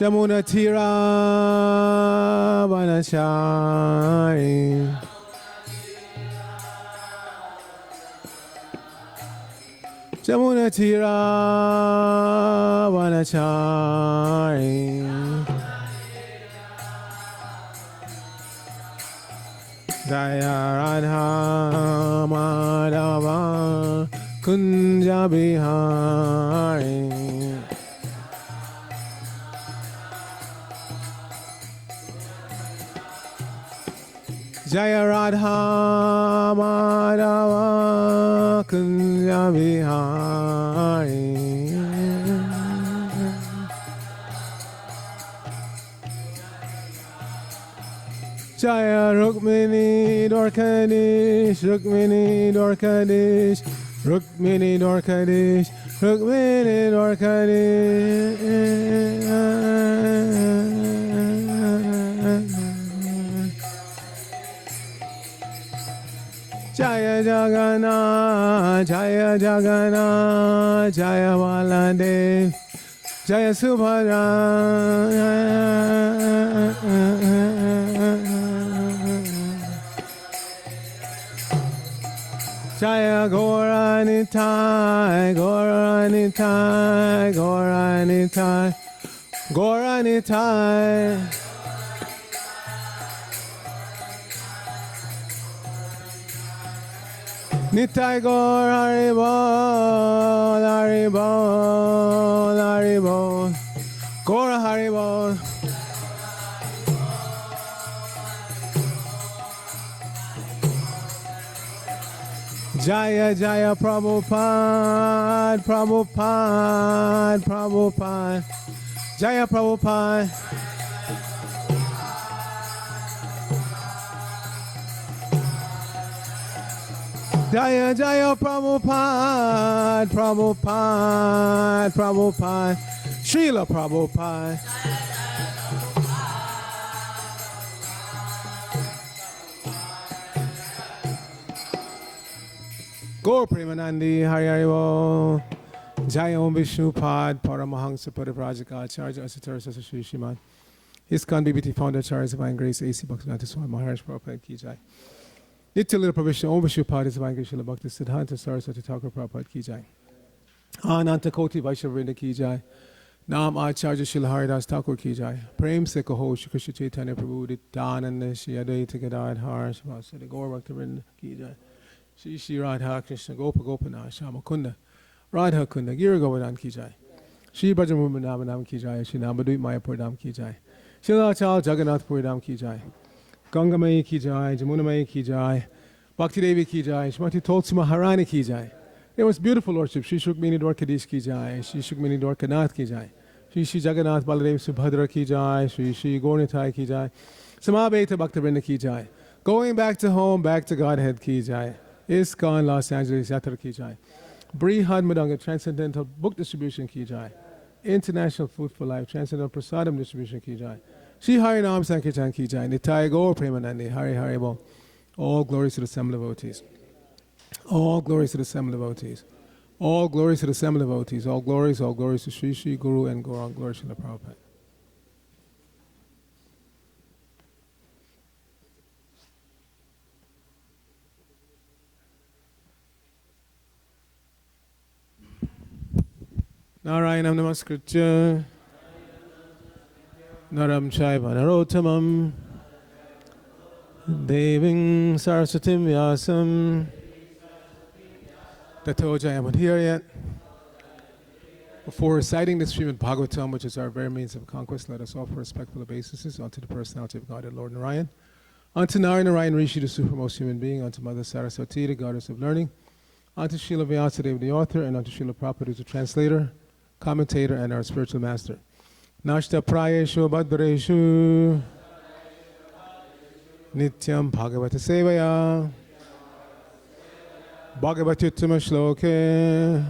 Jamuna Tira Vanachari Jamuna Tira Vanachari Jaya Radha Madhava Kunja Bihari Jaya Radha Madhava Kunja Bihari Jaya Rukmini Dwarkadish Rukmini Dwarkadish Rukmini Dwarkadish Rukmini Dwarkadish Jaya Jagannath Jaya Jagannath Jaya Baladev Jaya Subhadra Jaya Gauranitai, Gauranitai, Gauranitai, Gauranitai. Nitai Gaur Haribol, Haribol, Haribol, Gaur Haribol. Jaya Jaya Prabhupada, Prabhupada, Prabhupada, Jaya Prabhupada. Jaya Jaya Prabhupada, Prabhupada, Prabhupada, Srila Prabhupada. Gaur Premanandi Hari Haribo Jaya Om Vishnupad Paramahansa Parivrajaka Acharya Asatara Sasashri Shriman ISKCON BBT Founder Acharya Divine Grace A.C. Bhaktivedanta Swami Maharaj Prabhupada Ki Jai Nitya Lila Pravishna Om Vishnupad Divine Grace Srila Bhakti Siddhanta Saraswati Thakur Prabhupada Ki Jai Ananta Koti Vaishnavrinda Ki Jai Nam Acharya Srila Haridas Thakur Ki Jai Prem Se Kaho Shri Krishna Chaitanya Prabhu Nityananda Shri Advaita Gadadhar Srivasadi Gaur Bhaktivinoda Ki Jai Shri Shri Radha Krishna Gopa Gopana Shama Kunda Radha Kunda Gira Govardhan Ki Jai Shri Brajamurma Namanam Ki Jai Shri Navadvip Mayapur Dham Ki Jai Shri Achal Jagannath Puri Dham Ki Jai Ganga Mai Ki Jai Jamuna Mai Ki Jai Bhakti Devi Ki Jai Shrimati Tulsi Maharani Ki Jai. It was beautiful worship. Shri Shukmini Dwarkadish Ki Jai Shri Shukmini Dwarkanath Ki Jai Shri Shri Jagannath Baladev Subhadra Ki Jai Shri Shri Gaurnitai Ki Jai Samabeta Bhaktivinoda Ki Jai Going back to home, back to Godhead Ki Jai ISKCON Los Angeles Yatra Ki Jai Brihad Madanga Transcendental Book Distribution Ki Jai International Food for Life Transcendental Prasadam Distribution Ki Jai Shri Harinam Sankirtan Ki Jai Nitai Gaur Premanandi Hari Haribo. All glories to the seven devotees. All glories to the seven devotees. All glories to the seven devotees. All glories to Sri Sri Guru and Gauranga glories to the Prabhupada. Narayanam Namaskritya Naram Chaiva Narottamam Deving Saraswatim Vyasam Tato Jayamad here yet. Before reciting the Srimad Bhagavatam, which is our very means of conquest, let us offer respectful obeisances unto the personality of God and Lord Narayan, unto Narayan Rishi, the supremest human being, unto Mother Saraswati, the goddess of learning, unto Srila Vyasadeva, the author, and unto Srila Prabhupada, who is the translator, commentator, and our spiritual master. Nashta Prayeshu Bhadreshu Nityam Bhagavata Sevaya Bhagavatyuttama Shloke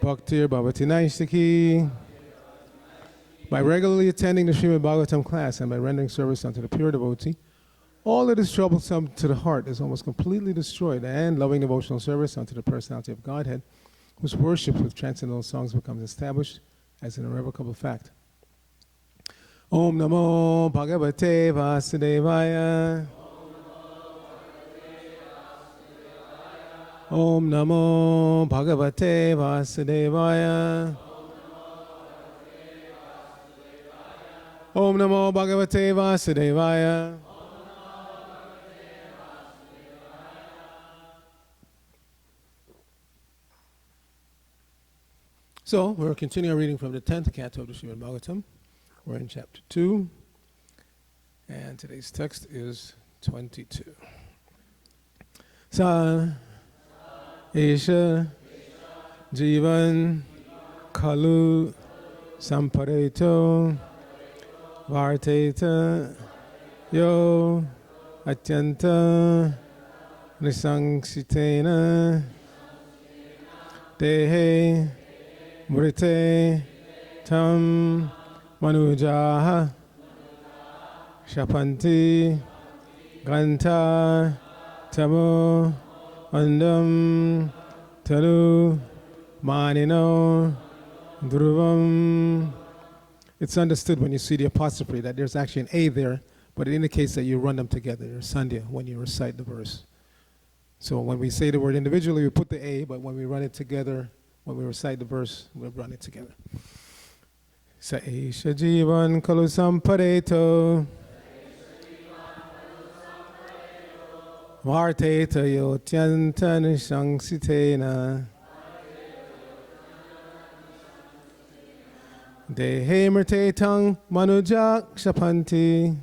Bhaktir Bhavati Naistaki. By regularly attending the Srimad Bhagavatam class and by rendering service unto the pure devotee, all that is troublesome to the heart is almost completely destroyed, and loving devotional service unto the personality of Godhead, whose worship with transcendental songs becomes established as an irrevocable fact. Om Namo Bhagavate Vasudevaya. Om Namo Bhagavate Vasudevaya. Om Namo Bhagavate Vasudevaya. So, we're continuing reading from the 10th canto of the Srimad Bhagavatam. We're in chapter 2, and today's text is 22. Sa Esha Jivan Kalu Sampareto Varteta Yo Atyanta Nisanksitena Dehe Mrite Tam Manujaha Shapanti Ganta Tamo Andam Talu Manino Dhruvam. It's understood when you see the apostrophe that there's actually an A there, but it indicates that you run them together. There's Sandhya when you recite the verse. So when we say the word individually, we put the A, but when we run it together, when we recite the verse, we'll run it together. Sa Esha Jivan Kalu Sampareto Varteta Yotyanta Nishangsitena Dehe Mrte Tang Manujak Shapanti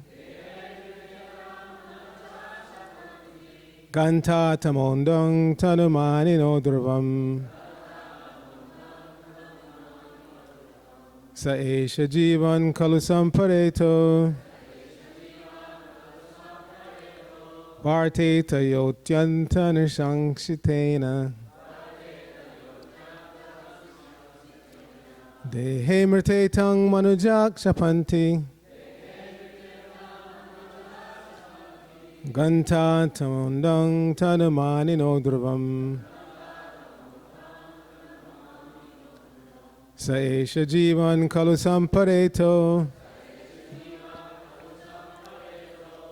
Ganta Tamondang Tanumani Nodruvam Sa Esha Jivan Kalu Sampareto Varteta Yotyanta Nishangsitena Dehe Mrte Tang Manujak Shapanti Ganta Tamondang Tanumani Nodruvam Sa Esha Jivan Kalu Sampareto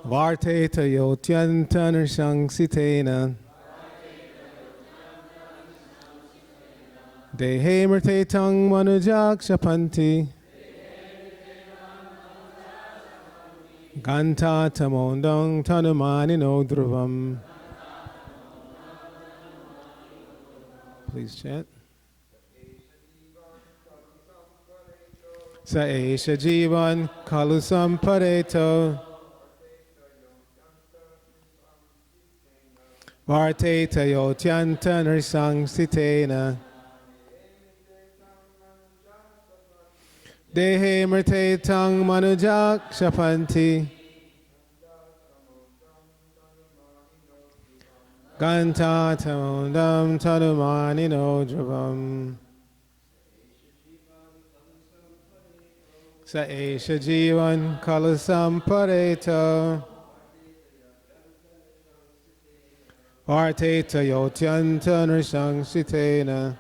Varteta Yotyanta Nishangsitena Dehe Mrte Tang Manujak Shapanti Ganta Tamondang Tanumani Nodruvam. Please chant. Sa Esha Jivan Kalu Sampareto Varteta Yotyanta Nishangsitena Dehe Mrte Tang Manujak Shapanti Ganta Tamondam Tanumani Nodruvam Sa Esha Jivan Kalu Sampareto Varteta Yotyanta Nishangsitena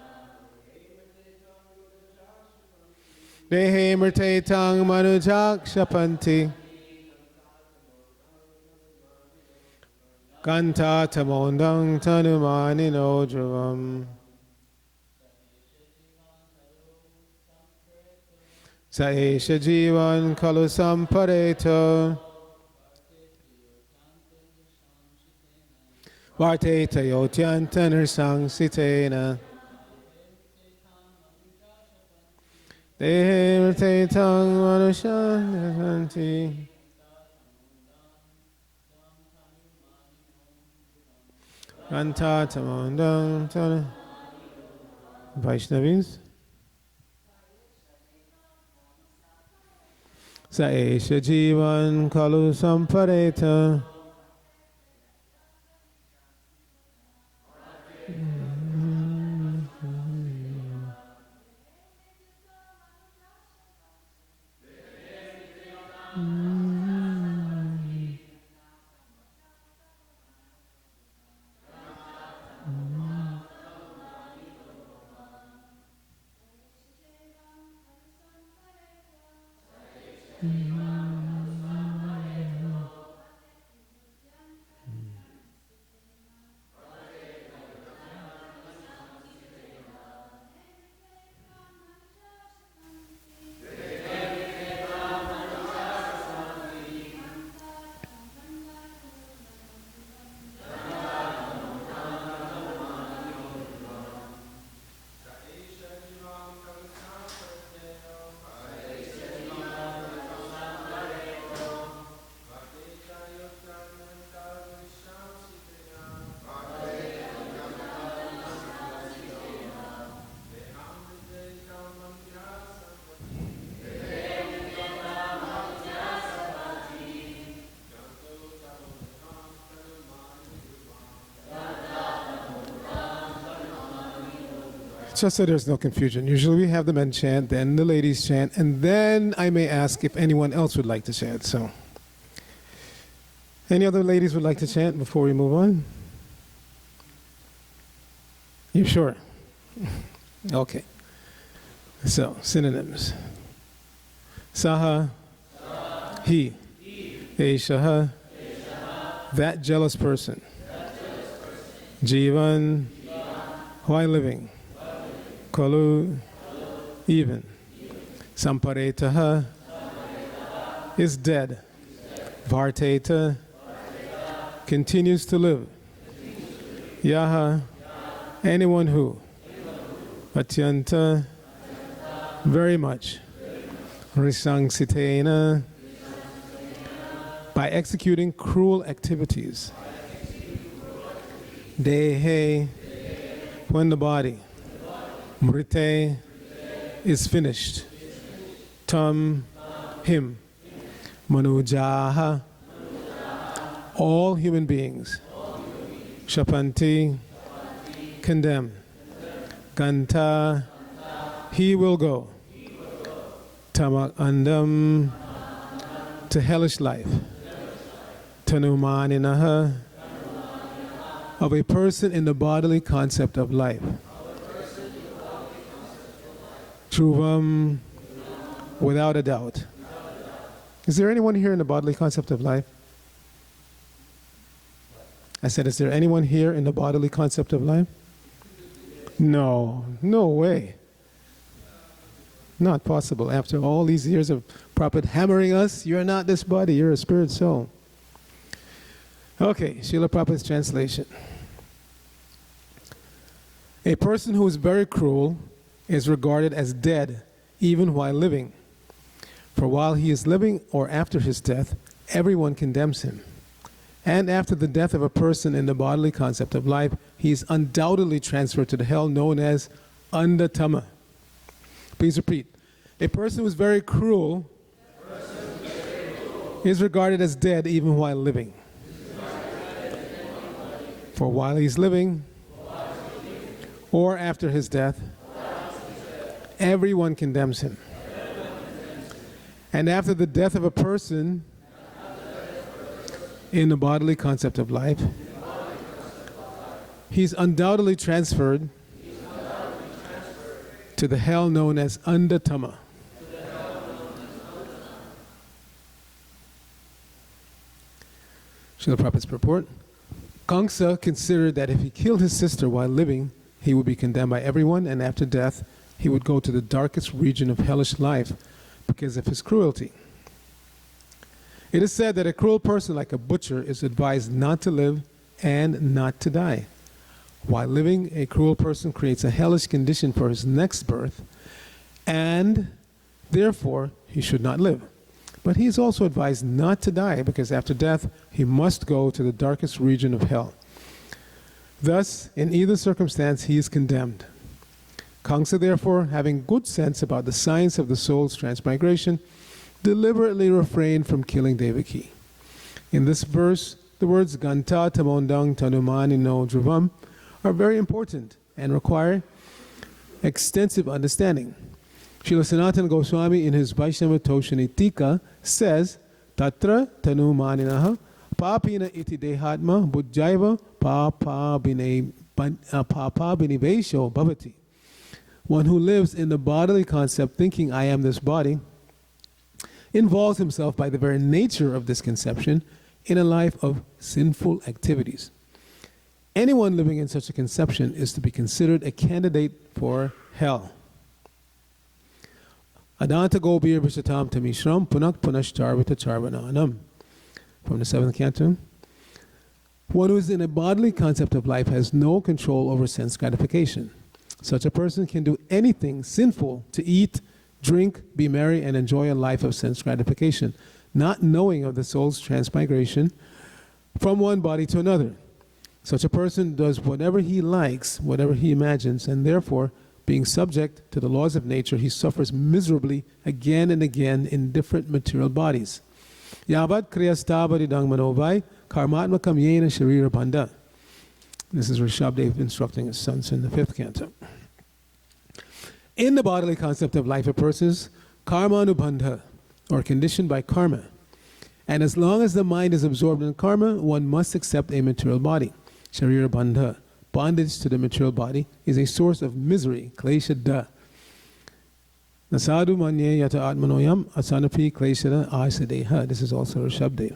Dehe Mrte Tang Manujak Shapanti Ganta Tamondang Tanumani Nodruvam Sa Esha Jivan Kalu Sampareto Varteta Yotyanta Nishangsitena Dehe Mrte Tang Manujak Shapanti Ganta Tamondang Tanumani Vaishnavis. Sa Esha Jivan Kalu Sampareto just so there's no confusion, usually we have the men chant, then the ladies chant, and then I may ask if anyone else would like to chant. So, any other ladies would like to chant before we move on? You sure? Okay. So, synonyms. Saha, he. Eshaha, that jealous person. Jivan, while living. Kalu, even. Samparetaha is dead. Varteta continues to live. Yaha, anyone who. Atyanta, very much. Risangsitena, by executing cruel activities. Dehe, when the body. Mrite is finished. Tam, him. Manujaha, all human beings. Shapanti, condemn. Ganta, he will go. Tamak andam, to hellish life. Tanumaninaha, of a person in the bodily concept of life. Truvam, without a doubt. Is there anyone here in the bodily concept of life? I said, is there anyone here in the bodily concept of life? No, no way. Not possible. After all these years of Prabhupada hammering us, you're not this body, you're a spirit soul. Okay, Srila Prabhupada's translation. A person who is very cruel is regarded as dead even while living. For while he is living or after his death, everyone condemns him. And after the death of a person in the bodily concept of life, he is undoubtedly transferred to the hell known as Andatama. Please repeat. A person who is very cruel is regarded as dead even while living. For while he's living or after his death, everyone condemns him. And after the death of a person in the bodily concept of life, he's undoubtedly transferred to the hell known as Andatama. Srila Prabhupada's purport. Kamsa considered that if he killed his sister while living, he would be condemned by everyone, and after death, he would go to the darkest region of hellish life because of his cruelty. It is said that a cruel person like a butcher is advised not to live and not to die. While living, a cruel person creates a hellish condition for his next birth, and therefore he should not live. But he is also advised not to die, because after death he must go to the darkest region of hell. Thus, in either circumstance, he is condemned. Kamsa, therefore, having good sense about the science of the soul's transmigration, deliberately refrained from killing Devaki. In this verse, the words Ganta Tamondang Tanumani no Dhruvam are very important and require extensive understanding. Srila Sanatana Goswami in his Vaishnava Toshani Tika says, Tatra Tanu Maninaha Papina iti dehatma buddhaiva papa binivesho bhavati. One who lives in the bodily concept thinking I am this body involves himself by the very nature of this conception in a life of sinful activities. Anyone living in such a conception is to be considered a candidate for hell. Adanta gobir vishatam tamishram punak punashtarvita charvananam. From the 7th canto. One who is in a bodily concept of life has no control over sense gratification. Such a person can do anything sinful to eat, drink, be merry, and enjoy a life of sense gratification, not knowing of the soul's transmigration from one body to another. Such a person does whatever he likes, whatever he imagines, and therefore, being subject to the laws of nature, he suffers miserably again and again in different material bodies. Yavat kriyastabadidang manovai karmatmakam yena sharira banda. This is Rishabdev instructing his sons in the 5th canto. In the bodily concept of life, a person's karma anubandha, or conditioned by karma. And as long as the mind is absorbed in karma, one must accept a material body. Sharira bandha, bondage to the material body, is a source of misery, klesha da. Nasadu manye yata atmanoyam asanapi kleshada asadeha. This is also a shabde.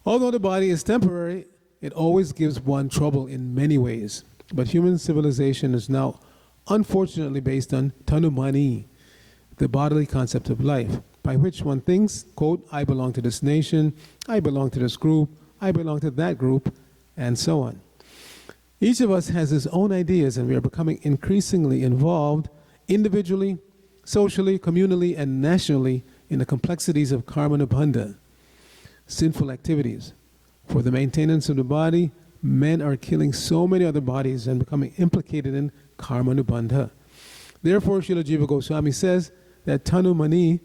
Although the body is temporary, it always gives one trouble in many ways. But human civilization is now unfortunately based on tanumani, the bodily concept of life, by which one thinks, quote, I belong to this nation, I belong to this group, I belong to that group, and so on. Each of us has his own ideas, and we are becoming increasingly involved individually, socially, communally, and nationally in the complexities of karma nubandha, sinful activities. For the maintenance of the body, men are killing so many other bodies and becoming implicated in karma nubandha. Therefore, Srila Jiva Goswami says that tanu mani,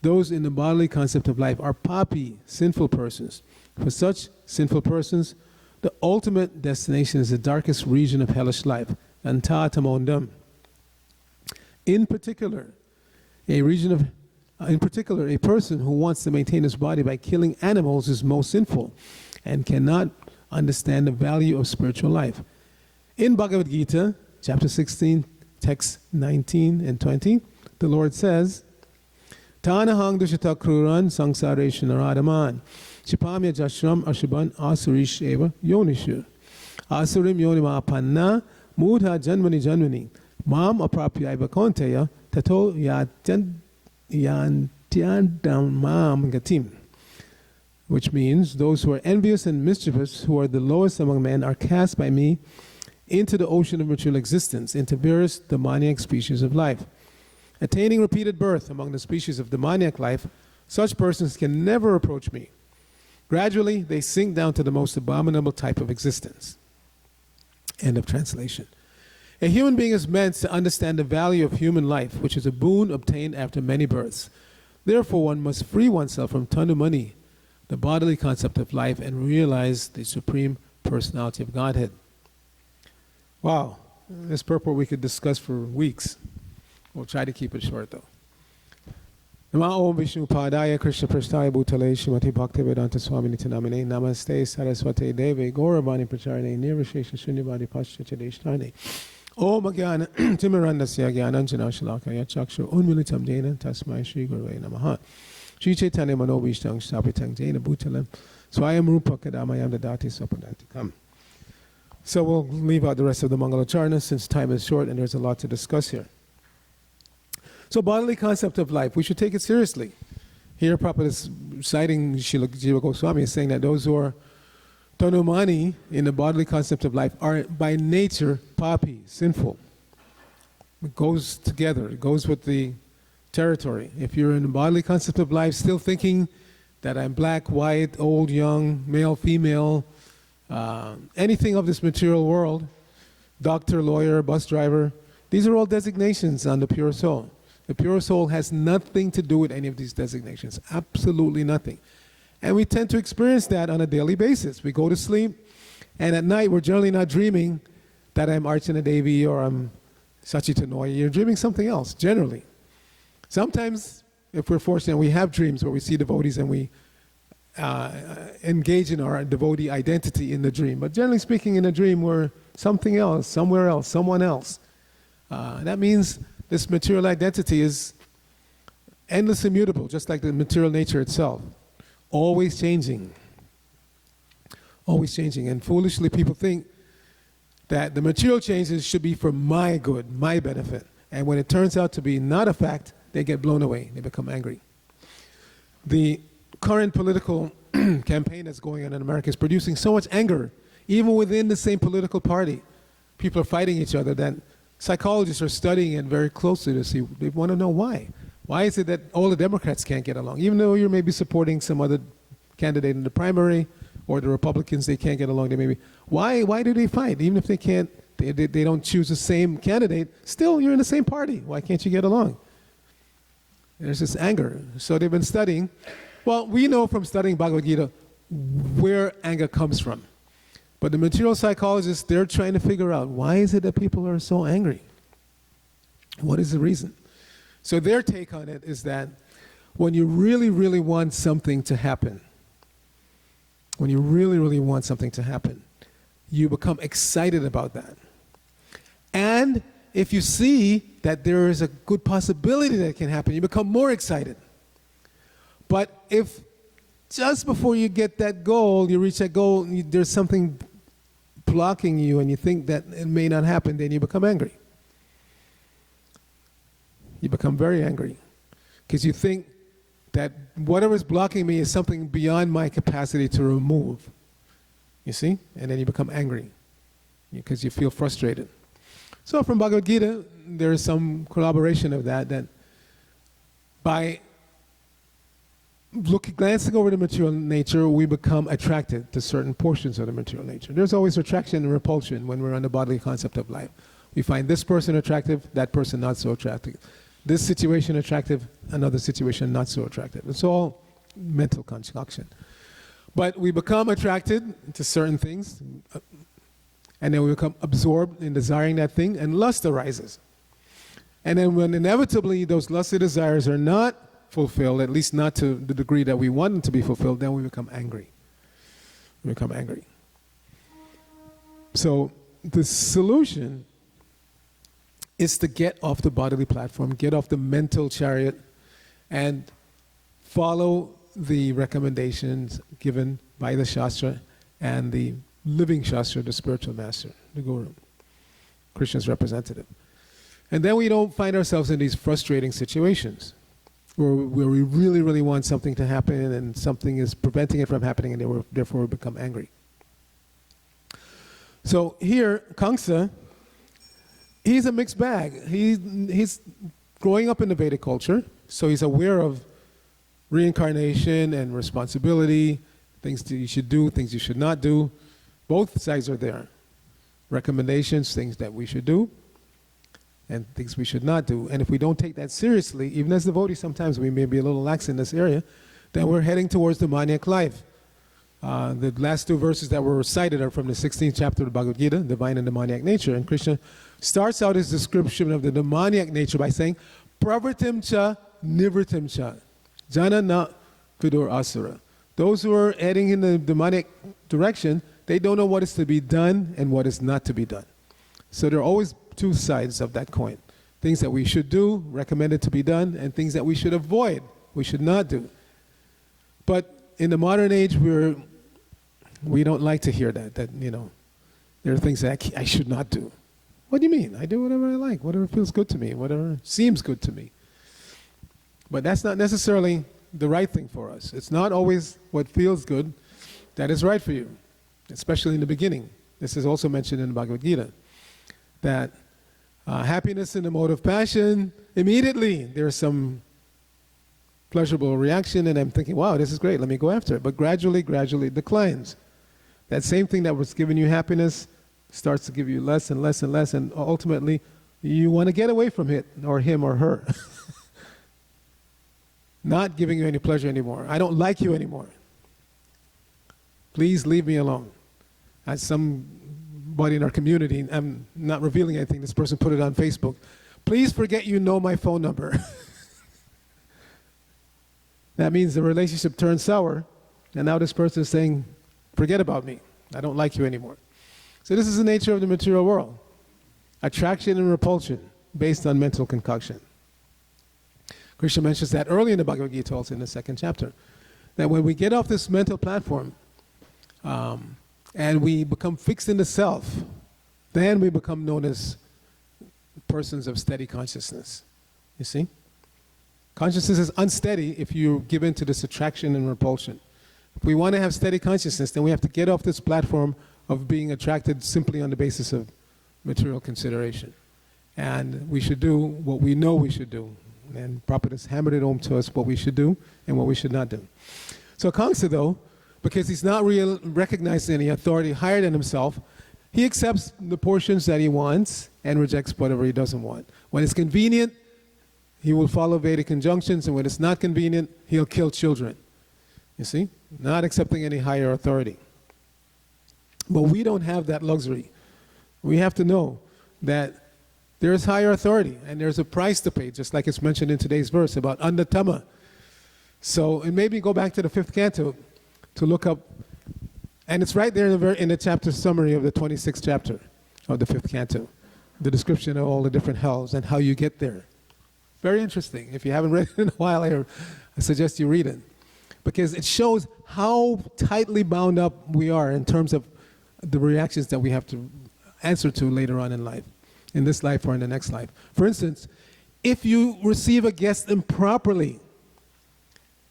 those in the bodily concept of life, are papi, sinful persons. For such sinful persons, the ultimate destination is the darkest region of hellish life, anta tamondam. In particular, a person who wants to maintain his body by killing animals is most sinful and cannot understand the value of spiritual life. In Bhagavad Gita, chapter 16, texts 19 and 20, the Lord says, Tanahang dushita kruran sangsare shinaradaman chipamya jashram ashuban asurish eva yonishu asurim yonima panna mudha janmani janmani mam aprapyaiva konteya tato yantyandam mam gatim. Which means those who are envious and mischievous, who are the lowest among men, are cast by me into the ocean of material existence, into various demoniac species of life. Attaining repeated birth among the species of demoniac life, such persons can never approach me. Gradually, they sink down to the most abominable type of existence. End of translation. A human being is meant to understand the value of human life, which is a boon obtained after many births. Therefore, one must free oneself from tanumani, the bodily concept of life, and realize the Supreme Personality of Godhead. Wow, this purport we could discuss for weeks. We'll try to keep it short though. Namo Om Vishnu Padaya Krishna Prasthaya Bhutale Shrimati Bhaktivedanta Swami Nitanamine Namaste Saraswate Deve Gauravani Pracharane Nirvishesha Shunyavadi Paschachadeshtane Om Agyana Timirandasya Gyananjana Shalakaya Chakshu Unmilitam Dena Tasmai Shri Gurve Namaha Shri Chaitanya Mano Vishtang Sapitang Jena Bhutalam Swayam Rupa Kadamayam Dadati Sapadantikam. So we'll leave out the rest of the Mangalacharna since time is short and there's a lot to discuss here. So bodily concept of life, we should take it seriously. Here Prabhupada is citing Srila Jiva Goswami is saying that those who are tanumani in the bodily concept of life are by nature papi, sinful. It goes together, it goes with the territory. If you're in the bodily concept of life still thinking that I'm black, white, old, young, male, female, anything of this material world, doctor, lawyer, bus driver, these are all designations on the pure soul. The pure soul has nothing to do with any of these designations, absolutely nothing. And we tend to experience that on a daily basis. We go to sleep, and at night we're generally not dreaming that I'm Archana Devi or I'm Sachitanoya. You're dreaming something else, generally. Sometimes, if we're fortunate, we have dreams where we see devotees and we engage in our devotee identity in the dream. But generally speaking, in a dream, we're something else, somewhere else, someone else. That means this material identity is endlessly mutable, just like the material nature itself. Always changing. Always changing. And foolishly people think that the material changes should be for my good, my benefit. And when it turns out to be not a fact, they get blown away. They become angry. The current political campaign that's going on in America is producing so much anger, even within the same political party. People are fighting each other that psychologists are studying it very closely to see, they want to know why. Why is it that all the Democrats can't get along? Even though you're maybe supporting some other candidate in the primary, or the Republicans, they can't get along. They maybe, why do they fight? Even if they can't, they don't choose the same candidate, still you're in the same party. Why can't you get along? There's this anger. So they've been studying. Well, we know from studying Bhagavad Gita where anger comes from. But the material psychologists, they're trying to figure out, why is it that people are so angry? What is the reason? So their take on it is that when you really, really want something to happen, when you really, really want something to happen, you become excited about that. And if you see that there is a good possibility that it can happen, you become more excited. But if just before you get that goal, you reach that goal, there's something blocking you and you think that it may not happen, then you become angry. You become very angry because you think that whatever is blocking me is something beyond my capacity to remove. You see? And then you become angry because you feel frustrated. So from Bhagavad Gita, there is some corroboration of that by glancing over the material nature, we become attracted to certain portions of the material nature. There's always attraction and repulsion when we're on the bodily concept of life. We find this person attractive, that person not so attractive. This situation attractive, another situation not so attractive. It's all mental concoction. But we become attracted to certain things, and then we become absorbed in desiring that thing, and lust arises. And then when inevitably those lusty desires are not fulfilled, at least not to the degree that we want them to be fulfilled, then we become angry. We become angry. So the solution is to get off the bodily platform, get off the mental chariot, and follow the recommendations given by the Shastra and the living Shastra, the spiritual master, the Guru, Krishna's representative. And then we don't find ourselves in these frustrating situations where we really, really want something to happen and something is preventing it from happening, and therefore we become angry. So here, Kamsa, he's a mixed bag. He's growing up in the Vedic culture, so he's aware of reincarnation and responsibility, things that you should do, things you should not do. Both sides are there. Recommendations, things that we should do, and things we should not do. And if we don't take that seriously, even as devotees, sometimes we may be a little lax in this area, then we're heading towards the demoniac life. The last two verses that were recited are from the 16th chapter of the Bhagavad Gita, Divine and Demoniac Nature. And Krishna starts out his description of the demoniac nature by saying, Pravritim cha nivritim cha, jana na vidur asura. Those who are heading in the demonic direction, they don't know what is to be done and what is not to be done. So there are always two sides of that coin. Things that we should do, recommended to be done, and things that we should avoid, we should not do. But in the modern age, we don't like to hear that there are things that I should not do. What do you mean? I do whatever I like, whatever feels good to me, whatever seems good to me. But that's not necessarily the right thing for us. It's not always what feels good that is right for you, especially in the beginning. This is also mentioned in the Bhagavad Gita, that happiness in the mode of passion, immediately there's some pleasurable reaction, and I'm thinking, wow, this is great, let me go after it. But gradually it declines. That same thing that was giving you happiness starts to give you less and less and less, and ultimately you want to get away from it, or him or her. Not giving you any pleasure anymore. I don't like you anymore. Please leave me alone. As somebody in our community, I'm not revealing anything, this person put it on Facebook. Please forget you know my phone number. That means the relationship turned sour, and now this person is saying, forget about me. I don't like you anymore. So this is the nature of the material world. Attraction and repulsion based on mental concoction. Krishna mentions that early in the Bhagavad Gita, also in the 2nd chapter, that when we get off this mental platform and we become fixed in the self, then we become known as persons of steady consciousness. You see? Consciousness is unsteady if you give in to this attraction and repulsion. If we want to have steady consciousness, then we have to get off this platform of being attracted simply on the basis of material consideration. And we should do what we know we should do. And Prabhupada has hammered it home to us what we should do and what we should not do. So Kamsa, though, because he's not recognizing any authority higher than himself, he accepts the portions that he wants and rejects whatever he doesn't want. When it's convenient, he will follow Vedic injunctions, and when it's not convenient, he'll kill children. You see? Not accepting any higher authority. But we don't have that luxury. We have to know that There is higher authority, and there's a price to pay, just like it's mentioned in today's verse about andatama. So it made me go back to the 5th canto to look up, and it's right there in the chapter summary of the 26th chapter of the 5th canto, the description of all the different hells and how you get there. Very interesting. If you haven't read it in a while, I suggest you read it, because it shows how tightly bound up we are in terms of the reactions that we have to answer to later on in life, in this life or in the next life. For instance, if you receive a guest improperly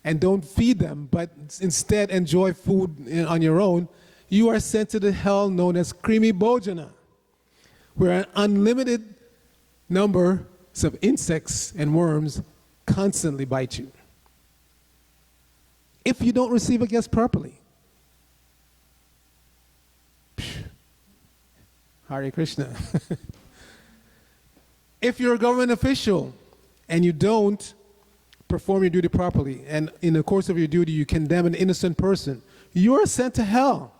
and don't feed them, but instead enjoy food on your own, you are sent to the hell known as Krimi Bhojana, where an unlimited number of insects and worms constantly bite you. If you don't receive a guest properly. Hare Krishna. If you're a government official and you don't perform your duty properly, and in the course of your duty you condemn an innocent person, you're sent to hell.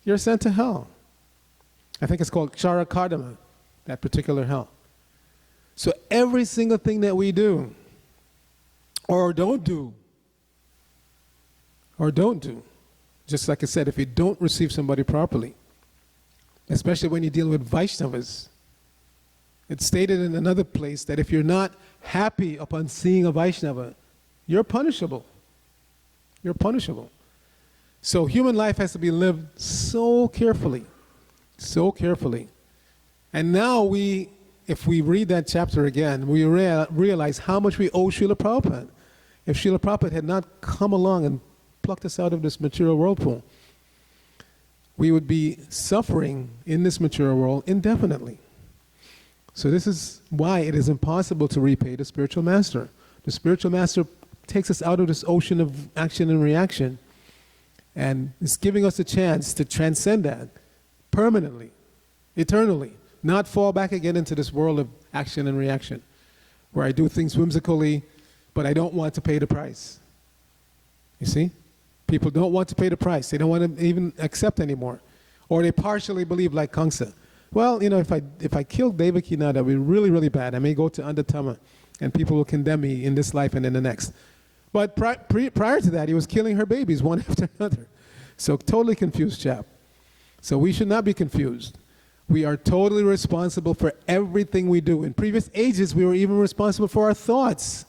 You're sent to hell. I think it's called Kshara Kardama, that particular hell. So every single thing that we do, or don't do, just like I said, if you don't receive somebody properly, especially when you deal with Vaishnavas, it's stated in another place that if you're not happy upon seeing a Vaishnava, you're punishable. You're punishable. So human life has to be lived so carefully, so carefully. And now if we read that chapter again, we realize how much we owe Srila Prabhupada. If Srila Prabhupada had not come along and plucked us out of this material whirlpool, we would be suffering in this material world indefinitely. So this is why it is impossible to repay the spiritual master. The spiritual master takes us out of this ocean of action and reaction, and is giving us a chance to transcend that permanently, eternally, not fall back again into this world of action and reaction, where I do things whimsically, but I don't want to pay the price. You see? People don't want to pay the price. They don't want to even accept anymore. Or they partially believe like Kamsa. Well, if I kill Devaki now, that would be really, really bad. I may go to Andatama, and people will condemn me in this life and in the next. But prior to that, he was killing her babies one after another. So totally confused chap. So we should not be confused. We are totally responsible for everything we do. In previous ages, we were even responsible for our thoughts.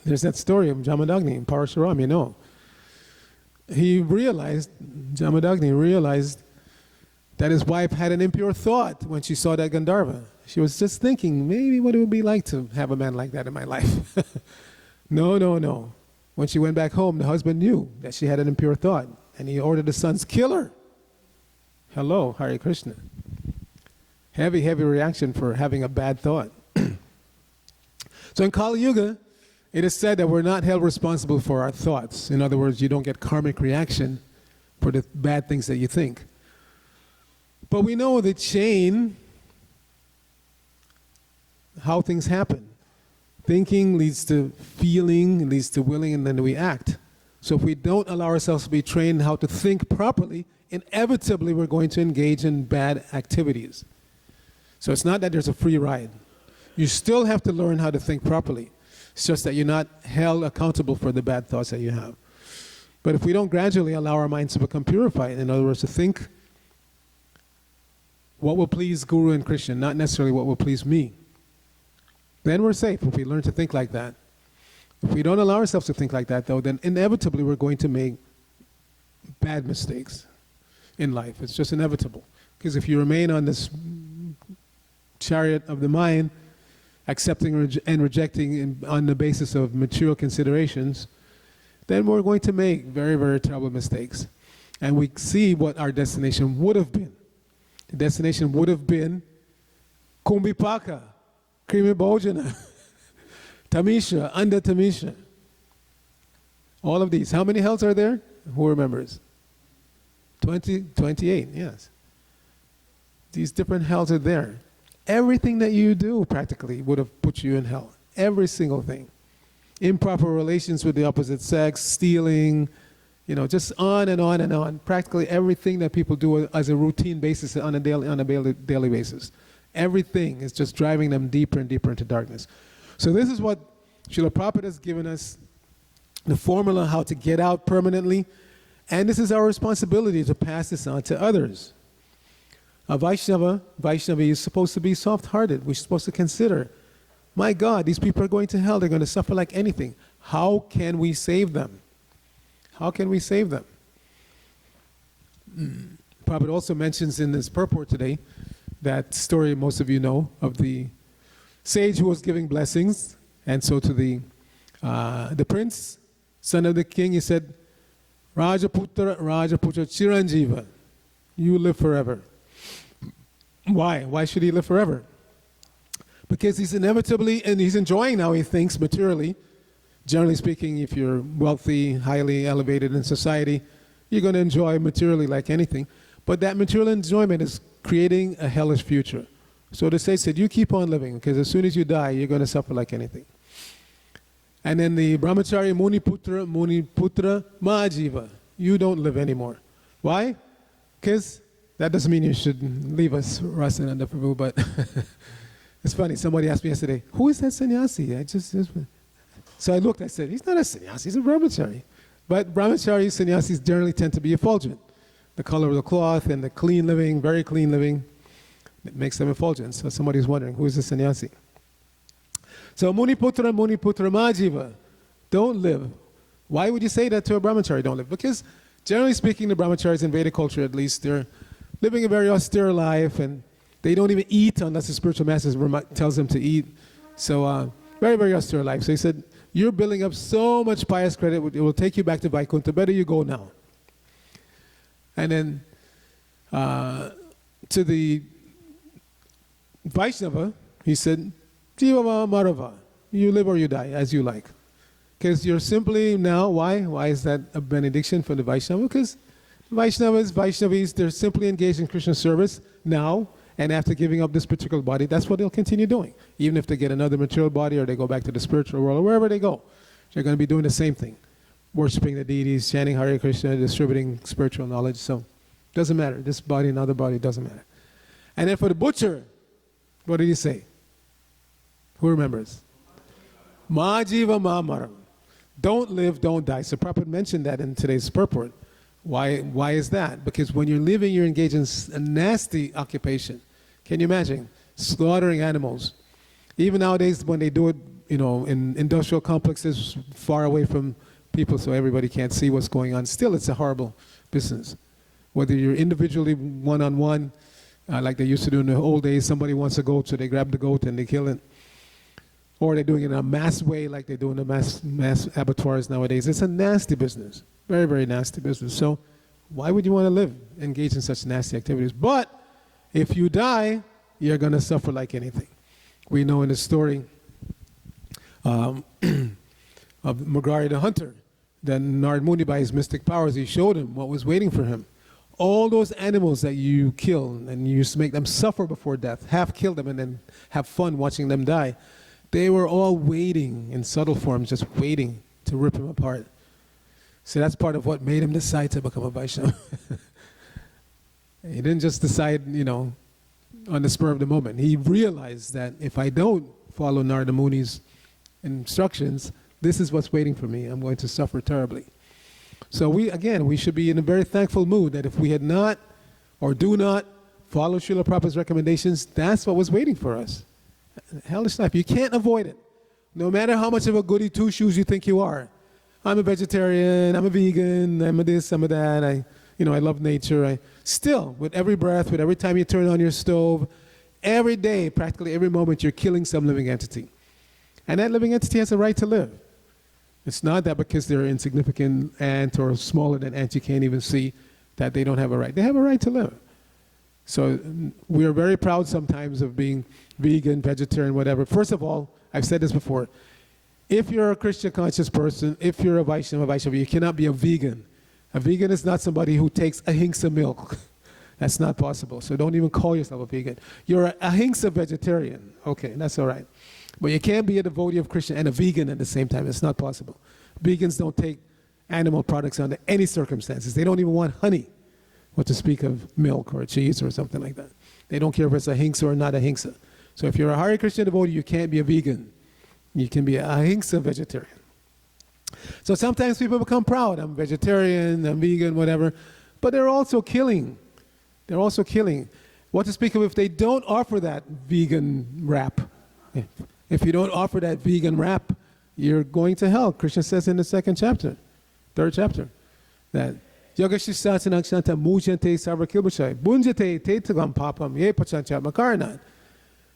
There's that story of Jamadagni in Parashuram, you know. Jamadagni realized that his wife had an impure thought when she saw that Gandharva. She was just thinking, maybe what it would be like to have a man like that in my life. No. When she went back home, the husband knew that she had an impure thought, and he ordered the sons, kill her. Hello, Hare Krishna. Heavy, heavy reaction for having a bad thought. So in Kali Yuga, it is said that we're not held responsible for our thoughts. In other words, you don't get karmic reaction for the bad things that you think. But we know the chain, how things happen. Thinking leads to feeling, leads to willing, and then we act. So if we don't allow ourselves to be trained how to think properly, inevitably we're going to engage in bad activities. So it's not that there's a free ride. You still have to learn how to think properly. It's just that you're not held accountable for the bad thoughts that you have. But if we don't gradually allow our minds to become purified, in other words, to think what will please Guru and Krishna, not necessarily what will please me, then we're safe if we learn to think like that. If we don't allow ourselves to think like that, though, then inevitably we're going to make bad mistakes in life. It's just inevitable. Because if you remain on this chariot of the mind, accepting and rejecting on the basis of material considerations, then we're going to make very, very terrible mistakes. And we see what our destination would have been. The destination would have been Kumbhipaka, Krimi Bhojana, Tamisha, Anda Tamisha. All of these. How many hells are there? Who remembers? 28, yes. These different hells are there. Everything that you do practically would have put you in hell. Every single thing. Improper relations with the opposite sex, stealing, just on and on and on. Practically everything that people do as a routine basis on a daily basis. Everything is just driving them deeper and deeper into darkness. So this is what Srila Prabhupada has given us, the formula how to get out permanently. And this is our responsibility to pass this on to others. A Vaishnava is supposed to be soft-hearted. We're supposed to consider, my God, these people are going to hell. They're going to suffer like anything. How can we save them? How can we save them? Prabhupada also mentions in this purport today that story most of you know of the sage who was giving blessings. And so to the prince, son of the king, he said, Rajaputra Chiranjiva, you live forever. Why? Why should he live forever? Because he's inevitably, and he's enjoying now, he thinks, materially. Generally speaking, if you're wealthy, highly elevated in society, you're going to enjoy materially like anything. But that material enjoyment is creating a hellish future. So the sage said, you keep on living, because as soon as you die, you're going to suffer like anything. And then the brahmachari Muniputra Mahajiva, you don't live anymore. Why? Because that doesn't mean you should leave us, Rasananda Prabhu, but it's funny. Somebody asked me yesterday, who is that sannyasi? So I looked, I said, he's not a sannyasi, he's a brahmachari. But brahmachari sannyasis generally tend to be effulgent. The color of the cloth and the clean living, very clean living, it makes them effulgent. So somebody's wondering, who is the sannyasi? So Muniputra Majiva, don't live. Why would you say that to a brahmachari, don't live? Because generally speaking, the brahmacharis in Vedic culture at least, they're living a very austere life, and they don't even eat unless the spiritual master tells them to eat. So very, very austere life. So he said, you're building up so much pious credit, it will take you back to Vaikuntha. Better you go now. And then to the Vaishnava, he said, Jivava Marava, you live or you die, as you like. Because you're simply now, why? Why is that a benediction for the Vaishnava? Because Vaishnavis, they're simply engaged in Krishna service now, and after giving up this particular body, that's what they'll continue doing. Even if they get another material body or they go back to the spiritual world or wherever they go, they're going to be doing the same thing. Worshipping the deities, chanting Hare Krishna, distributing spiritual knowledge. So, doesn't matter. This body, another body, doesn't matter. And then for the butcher, what did he say? Who remembers? Ma jiva ma maram. Don't live, don't die. So Prabhupada mentioned that in today's purport. Why is that? Because when you're living, you're engaged in a nasty occupation. Can you imagine? Slaughtering animals. Even nowadays when they do it, in industrial complexes far away from people so everybody can't see what's going on, still it's a horrible business. Whether you're individually one-on-one, like they used to do in the old days, somebody wants a goat, so they grab the goat and they kill it. Or they're doing it in a mass way like they do in the mass abattoirs nowadays. It's a nasty business. Very, very nasty business. So why would you want to live, engage in such nasty activities? But if you die, you're going to suffer like anything. We know in the story of Mrgari the hunter, that Narad Muni, by his mystic powers, he showed him what was waiting for him. All those animals that you kill and you used to make them suffer before death, half kill them and then have fun watching them die, they were all waiting in subtle forms, just waiting to rip him apart. So that's part of what made him decide to become a Vaishnava. He didn't just decide, on the spur of the moment. He realized that if I don't follow Narada Muni's instructions, this is what's waiting for me. I'm going to suffer terribly. So we should be in a very thankful mood that if we had not or do not follow Srila Prabhupada's recommendations, that's what was waiting for us. Hellish life. You can't avoid it. No matter how much of a goody two-shoes you think you are. I'm a vegetarian, I'm a vegan, I'm a this, I'm a that, I love nature. Still, with every breath, with every time you turn on your stove, every day, practically every moment, you're killing some living entity. And that living entity has a right to live. It's not that because they're an insignificant ant or smaller than ant you can't even see that they don't have a right. They have a right to live. So we are very proud sometimes of being vegan, vegetarian, whatever. First of all, I've said this before, if you're a Christian conscious person, if you're a Vaishnava, you cannot be a vegan. A vegan is not somebody who takes ahimsa milk. That's not possible. So don't even call yourself a vegan. You're a ahimsa vegetarian. Okay, that's all right. But you can't be a devotee of Krishna and a vegan at the same time. It's not possible. Vegans don't take animal products under any circumstances. They don't even want honey, what to speak of milk or cheese or something like that. They don't care if it's a hingsa or not a hingsa. So if you're a Hare Krishna devotee, you can't be a vegan. You can be a hingsa vegetarian. So sometimes people become proud. I'm vegetarian, I'm vegan, whatever. But they're also killing. They're also killing. What to speak of if they don't offer that vegan wrap. If you don't offer that vegan wrap, you're going to hell. Krishna says in the third chapter, that Yogashisatsanakshanta mujante sarvakilbashai bunjate tetagam papam ye pachancha makarnan.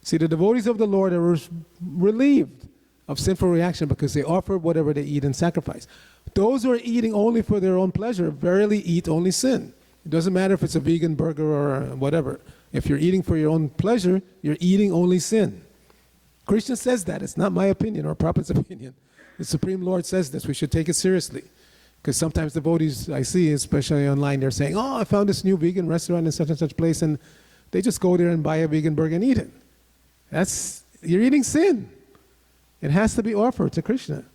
See, the devotees of the Lord are relieved of sinful reaction because they offer whatever they eat in sacrifice. Those who are eating only for their own pleasure verily eat only sin. It doesn't matter if it's a vegan burger or whatever. If you're eating for your own pleasure, you're eating only sin. Krishna says that. It's not my opinion or Prabhupada's opinion. The Supreme Lord says this. We should take it seriously. Because sometimes devotees I see, especially online, they're saying, oh, I found this new vegan restaurant in such and such place, and they just go there and buy a vegan burger and eat it. You're eating sin. It has to be offered to Krishna.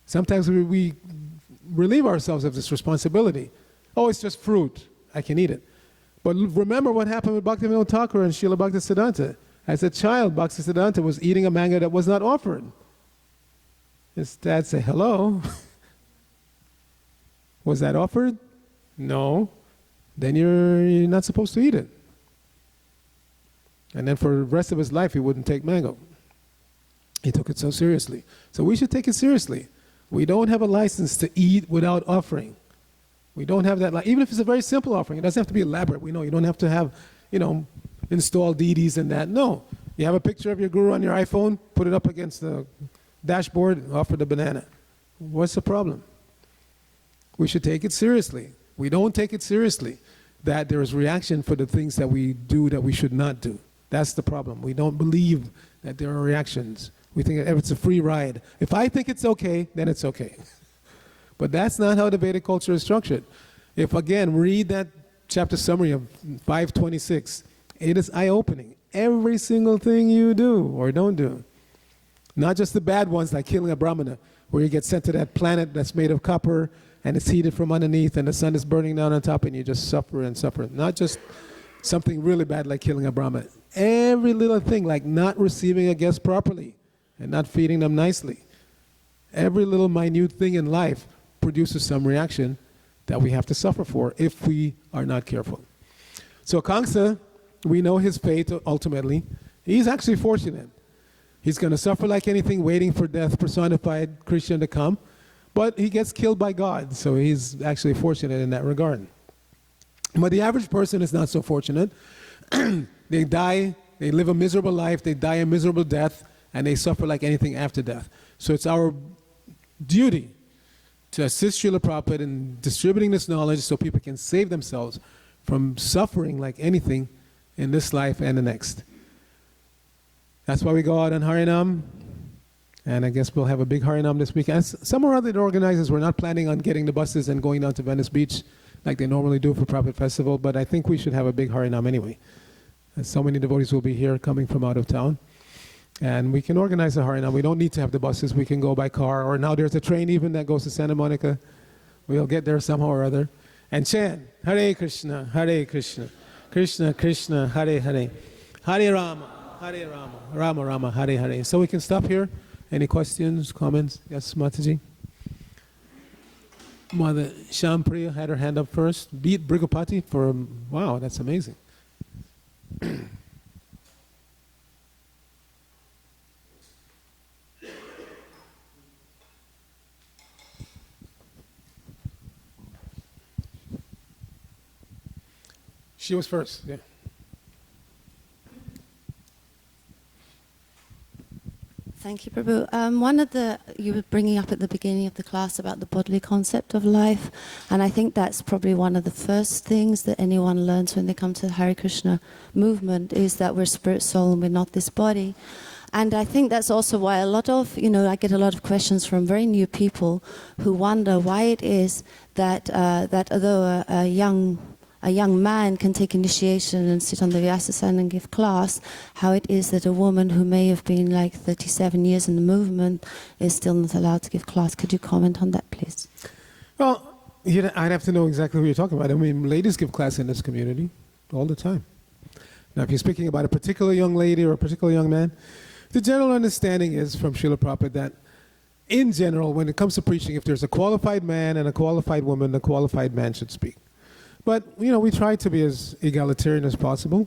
Sometimes we relieve ourselves of this responsibility. Oh, it's just fruit. I can eat it. But remember what happened with Bhaktivinoda Thakur and Srila Bhaktisiddhanta. As a child, Bhaktisiddhanta was eating a mango that was not offered. His dad said, hello? Was that offered? No. Then you're not supposed to eat it. And then for the rest of his life, he wouldn't take mango. He took it so seriously. So we should take it seriously. We don't have a license to eat without offering. We don't have that, even if it's a very simple offering. It doesn't have to be elaborate. We know you don't have to have, install deities and that. No. You have a picture of your guru on your iPhone, put it up against the dashboard, offer the banana. What's the problem? We should take it seriously. We don't take it seriously that there is reaction for the things that we do that we should not do. That's the problem. We don't believe that there are reactions. We think it's a free ride. If I think it's okay, then it's okay. But that's not how the Vedic culture is structured. If, again, read that chapter summary of 526, it is eye-opening. Every single thing you do or don't do. Not just the bad ones like killing a brahmana, where you get sent to that planet that's made of copper and it's heated from underneath and the sun is burning down on top and you just suffer and suffer. Not just something really bad like killing a brahmana. Every little thing like not receiving a guest properly and not feeding them nicely. Every little minute thing in life produces some reaction that we have to suffer for if we are not careful. So Kamsa, we know his fate ultimately. He's actually fortunate. He's going to suffer like anything, waiting for death, personified Krishna to come. But he gets killed by God, so he's actually fortunate in that regard. But the average person is not so fortunate. They die, they live a miserable life, they die a miserable death, and they suffer like anything after death. So it's our duty to assist Srila Prabhupada in distributing this knowledge so people can save themselves from suffering like anything in this life and the next. That's why we go out on Harinam, and I guess we'll have a big Harinam this week. And some or other the organizers were not planning on getting the buses and going down to Venice Beach like they normally do for Prabhupada Festival, but I think we should have a big Harinam anyway. And so many devotees will be here coming from out of town. And we can organize a Harinam. We don't need to have the buses. We can go by car, or now there's a train even that goes to Santa Monica. We'll get there somehow or other. And chant, Hare Krishna, Krishna Krishna, Hare Hare, Hare Rama, Rama Rama, Hare Hare. So we can stop here. Any questions, comments? Yes, Mataji? Mother Shampriya had her hand up first. Beat Brigopati for, wow, that's amazing. She was first, yeah. Thank you, Prabhu. One of you were bringing up at the beginning of the class about the bodily concept of life, and I think that's probably one of the first things that anyone learns when they come to the Hare Krishna movement, is that we're spirit, soul, and we're not this body. And I think that's also why a lot of, I get a lot of questions from very new people who wonder why it is that although a young a young man can take initiation and sit on the Vyasasana and give class, how it is that a woman who may have been like 37 years in the movement is still not allowed to give class. Could you comment on that, please? Well, I'd have to know exactly who you're talking about. I mean, ladies give class in this community all the time. Now, if you're speaking about a particular young lady or a particular young man, the general understanding is from Srila Prabhupada that in general, when it comes to preaching, if there's a qualified man and a qualified woman, the qualified man should speak. But, we try to be as egalitarian as possible.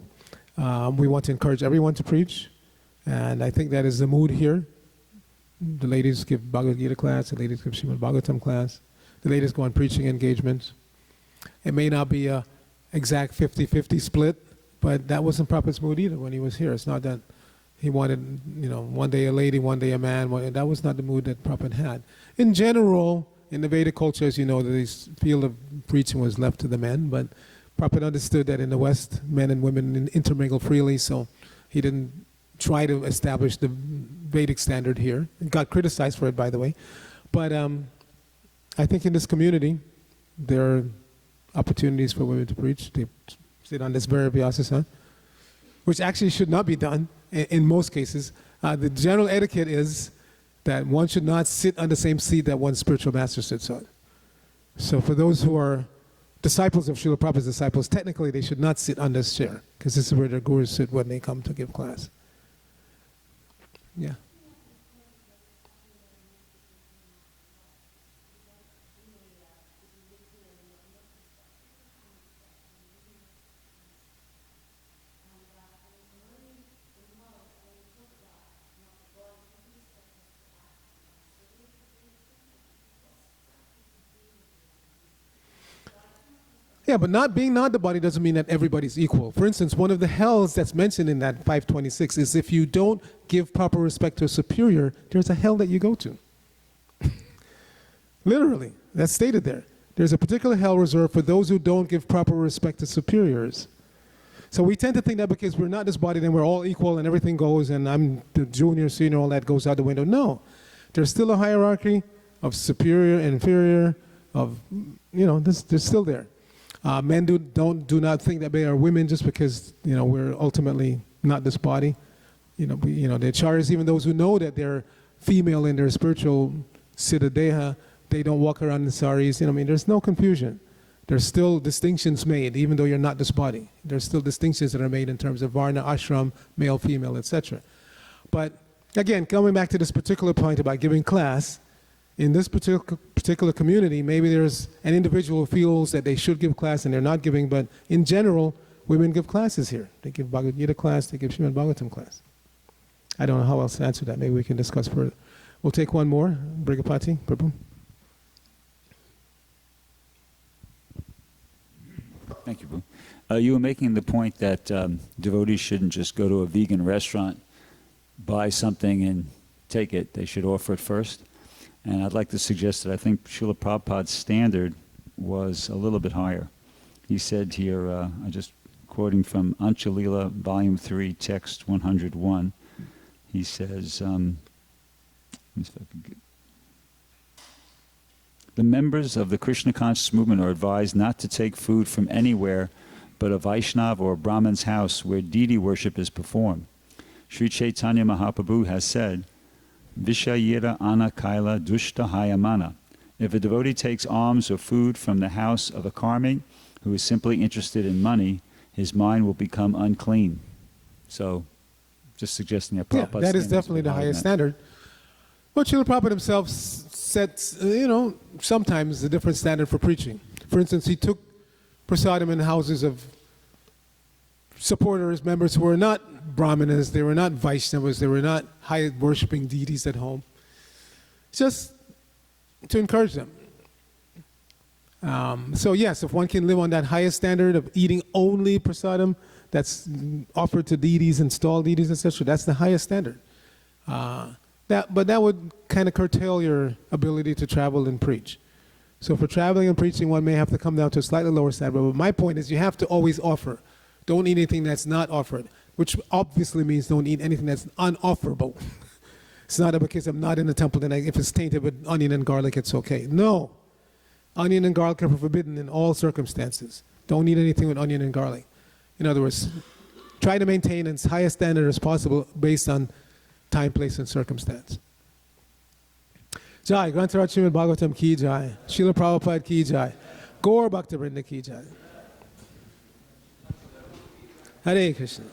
We want to encourage everyone to preach. And I think that is the mood here. The ladies give Bhagavad Gita class, the ladies give Srimad Bhagavatam class, the ladies go on preaching engagements. It may not be a exact 50-50 split, but that wasn't Prabhupada's mood either when he was here. It's not that he wanted, one day a lady, one day a man. That was not the mood that Prabhupada had. In general, in the Vedic culture, as you know, this field of preaching was left to the men, but Prabhupada understood that in the West, men and women intermingle freely, so he didn't try to establish the Vedic standard here. He got criticized for it, by the way. But I think in this community, there are opportunities for women to preach. They sit on this very Vyasasana, which actually should not be done in most cases. The general etiquette is that one should not sit on the same seat that one's spiritual master sits on. So for those who are disciples of Srila Prabhupada's disciples, technically they should not sit on this chair, because this is where their gurus sit when they come to give class. Yeah. Yeah, but not being not the body doesn't mean that everybody's equal. For instance, one of the hells that's mentioned in that 526 is if you don't give proper respect to a superior, there's a hell that you go to. Literally, that's stated there. There's a particular hell reserved for those who don't give proper respect to superiors. So we tend to think that because we're not this body, then we're all equal and everything goes, and I'm the junior, senior, all that goes out the window. No, there's still a hierarchy of superior and inferior, of, there's still there. Men do not think that they are women just because we're ultimately not this body. The acharyas, even those who know that they're female in their spiritual siddha deha, they don't walk around in saris. There's no confusion. There's still distinctions made, even though you're not this body. There's still distinctions that are made in terms of varna, ashram, male, female, etc. But again, coming back to this particular point about giving class, in this particular community, maybe there's an individual who feels that they should give class and they're not giving, but in general, women give classes here. They give Bhagavad Gita class, they give Srimad Bhagavatam class. I don't know how else to answer that. Maybe we can discuss further. We'll take one more. Brigapati, Prabhu. Thank you, Prabhu. You were making the point that devotees shouldn't just go to a vegan restaurant, buy something and take it. They should offer it first. And I'd like to suggest that I think Srila Prabhupada's standard was a little bit higher. He said here, I'm just quoting from Anchalila, Volume 3, Text 101. He says, the members of the Krishna conscious movement are advised not to take food from anywhere but a Vaishnava or Brahmin's house where deity worship is performed. Sri Chaitanya Mahaprabhu has said, Vishayira ana kaila dushta hayamana. If a devotee takes alms or food from the house of a karmic who is simply interested in money, his mind will become unclean. So, just suggesting that Prabhupada that is definitely the highest standard. But Srila Prabhupada himself sets, sometimes a different standard for preaching. For instance, he took prasadam in houses of supporters, members who were not Brahmanas, they were not Vaishnavas, they were not high worshipping deities at home, just to encourage them. So yes, if one can live on that highest standard of eating only prasadam that's offered to deities and stall deities, etc., that's the highest standard. But that would kind of curtail your ability to travel and preach. So for traveling and preaching, one may have to come down to a slightly lower standard. But my point is you have to always offer. Don't eat anything that's not offered, which obviously means don't eat anything that's unofferable. It's not because I'm not in the temple, then if it's tainted with onion and garlic, it's okay. No. Onion and garlic are forbidden in all circumstances. Don't eat anything with onion and garlic. In other words, try to maintain as high a standard as possible based on time, place, and circumstance. Jai, Grantaraj Srimad Bhagavatam ki jai. Srila Prabhupada ki jai. Gaur Bhakta Vrinda ki jai. Hare Krishna.